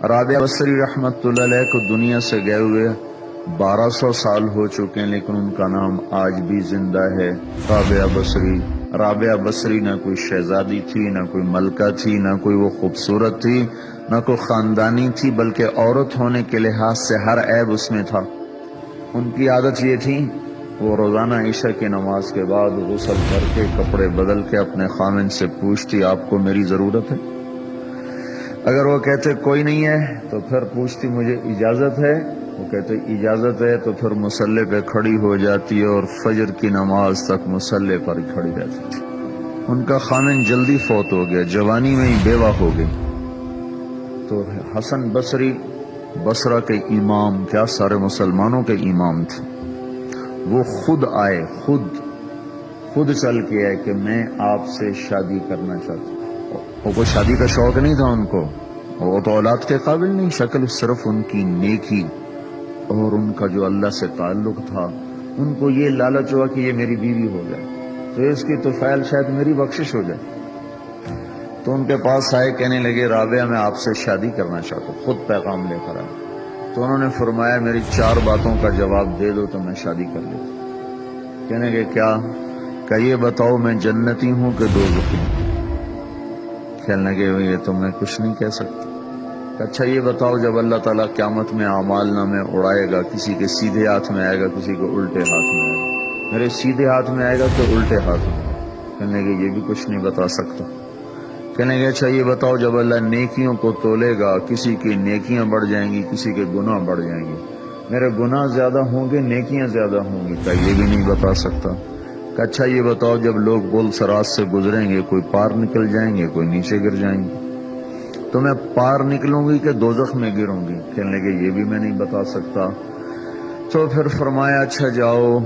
رابعہ بصری رحمت اللہ علیہ کو دنیا سے گئے ہوئے 1200 سال ہو چکے ہیں، لیکن ان کا نام آج بھی زندہ ہے، رابعہ بصری۔ رابعہ بصری نہ کوئی شہزادی تھی، نہ کوئی ملکہ تھی، نہ کوئی وہ خوبصورت تھی، نہ کوئی خاندانی تھی، بلکہ عورت ہونے کے لحاظ سے ہر عیب اس میں تھا۔ ان کی عادت یہ تھی، وہ روزانہ عشاء کی نماز کے بعد غسل کر کے کپڑے بدل کے اپنے خامن سے پوچھتی آپ کو میری ضرورت ہے؟ اگر وہ کہتے کوئی نہیں ہے تو پھر پوچھتی مجھے اجازت ہے؟ وہ کہتے اجازت ہے تو پھر مصلی پہ کھڑی ہو جاتی اور فجر کی نماز تک مصلی پر کھڑی رہتی تھی۔ ان کا خامن جلدی فوت ہو گیا، جوانی میں ہی بیوہ ہو گئی، تو حسن بصری بصرہ کے امام، کیا سارے مسلمانوں کے امام تھے، وہ خود آئے، خود چل کے آئے کہ میں آپ سے شادی کرنا چاہتا ہوں۔ وہ کوئی شادی کا شوق نہیں تھا ان کو، وہ تو اولاد کے قابل نہیں، شکل صرف ان کی نیکی اور ان کا جو اللہ سے تعلق تھا، ان کو یہ لالچ ہوا کہ یہ میری بیوی ہو جائے تو اس کی طفیل شاید میری بخشش ہو جائے۔ تو ان کے پاس آئے، کہنے لگے رابعہ میں آپ سے شادی کرنا چاہتا ہوں، خود پیغام لے کر آئے۔ تو انہوں نے فرمایا میری 4 باتوں کا جواب دے دو تو میں شادی کر لیتا۔ کہنے لگے کیا؟ کہ یہ بتاؤ میں جنتی ہوں کہ دوزخی ہوں؟ کہنے لگے یہ تو میں کچھ نہیں کہہ سکتا۔ اچھا یہ بتاؤ جب اللہ تعالیٰ قیامت میں اعمال نامے اڑائے گا، کسی کے سیدھے ہاتھ میں آئے گا، کسی کو الٹے ہاتھ میں آئے گا، میرے سیدھے ہاتھ میں آئے گا تو الٹے ہاتھ میں آئے گا؟ کہنے لگے یہ بھی کچھ نہیں بتا سکتا۔ کہنے لگے اچھا یہ بتاؤ جب اللہ نیکیوں کو تولے گا، کسی کی نیکیاں بڑھ جائیں گی، کسی کے گناہ بڑھ جائیں گے، میرے گناہ زیادہ ہوں گے نیکیاں زیادہ ہوں گی؟ کہ یہ بھی نہیں بتا سکتا۔ کہ اچھا یہ بتاؤ جب لوگ بول سرات سے گزریں گے، کوئی پار نکل جائیں گے، کوئی نیچے گر جائیں گے، تو میں پار نکلوں گی کہ دوزخ میں گروں گی؟ کہنے لگے یہ بھی میں نہیں بتا سکتا۔ تو پھر فرمایا اچھا جاؤ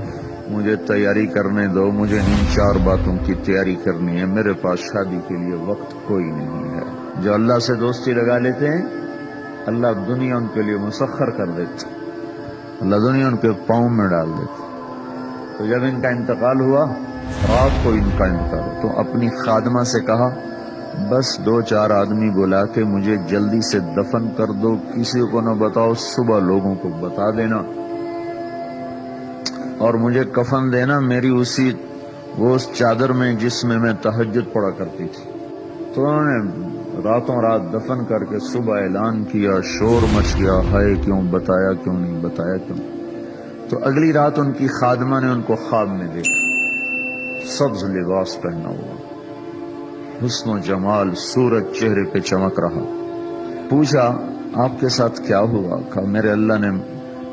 مجھے تیاری کرنے دو، مجھے ان 4 باتوں کی تیاری کرنی ہے، میرے پاس شادی کے لیے وقت کوئی نہیں ہے۔ جو اللہ سے دوستی لگا لیتے ہیں اللہ دنیا ان کے لیے مسخر کر دیتے، اللہ دنیا ان کے پاؤں میں ڈال دیتے۔ تو جب ان کا انتقال ہوا، رات کو ان کا انتقال ہوا، تو اپنی خادمہ سے کہا بس 2-4 آدمی بلا کے مجھے جلدی سے دفن کر دو، کسی کو نہ بتاؤ، صبح لوگوں کو بتا دینا، اور مجھے کفن دینا میری وہ اس چادر میں جس میں میں تہجد پڑھا کرتی تھی۔ تو انہوں نے راتوں رات دفن کر کے صبح اعلان کیا، شور مچ گیا، ہائے کیوں بتایا، کیوں نہیں بتایا، کیوں؟ تو اگلی رات ان کی خادمہ نے ان کو خواب میں دیکھا، سبز لباس پہنا ہوا، حسن و جمال، سورج چہرے پہ چمک رہا۔ پوچھا آپ کے ساتھ کیا ہوا؟ کہا میرے اللہ نے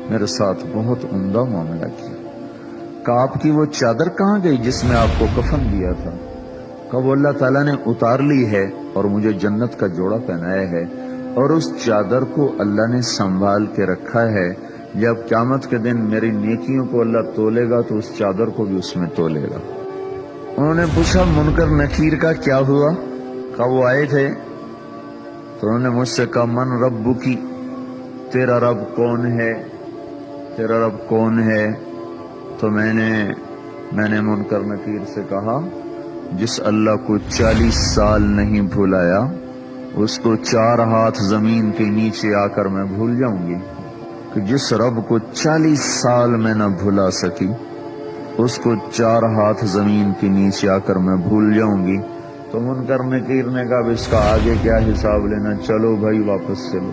میرے ساتھ بہت عمدہ معاملہ کیا۔ کہا آپ کی وہ چادر کہاں گئی جس میں آپ کو کفن دیا تھا؟ کہا وہ اللہ تعالیٰ نے اتار لی ہے اور مجھے جنت کا جوڑا پہنایا ہے، اور اس چادر کو اللہ نے سنبھال کے رکھا ہے، جب قیامت کے دن میری نیکیوں کو اللہ تولے گا تو اس چادر کو بھی اس میں تولے گا۔ انہوں نے پوچھا منکر نکیر کا کیا ہوا؟ کہا وہ آئے تھے تو انہوں نے مجھ سے کہا من ربکی، تیرا رب کون ہے، تیرا رب کون ہے؟ تو میں نے منکر نکیر سے کہا جس اللہ کو 40 سال نہیں بھلایا اس کو 4 ہاتھ زمین کے نیچے آ کر میں بھول جاؤں گی؟ کہ جس رب کو 40 سال میں نہ بھلا سکی اس کو 4 ہاتھ زمین کے نیچے آ کر میں بھول جاؤں گی؟ تو منکر نکیر نے کہا اب اس کا آگے کیا حساب لینا، چلو بھائی واپس چلو۔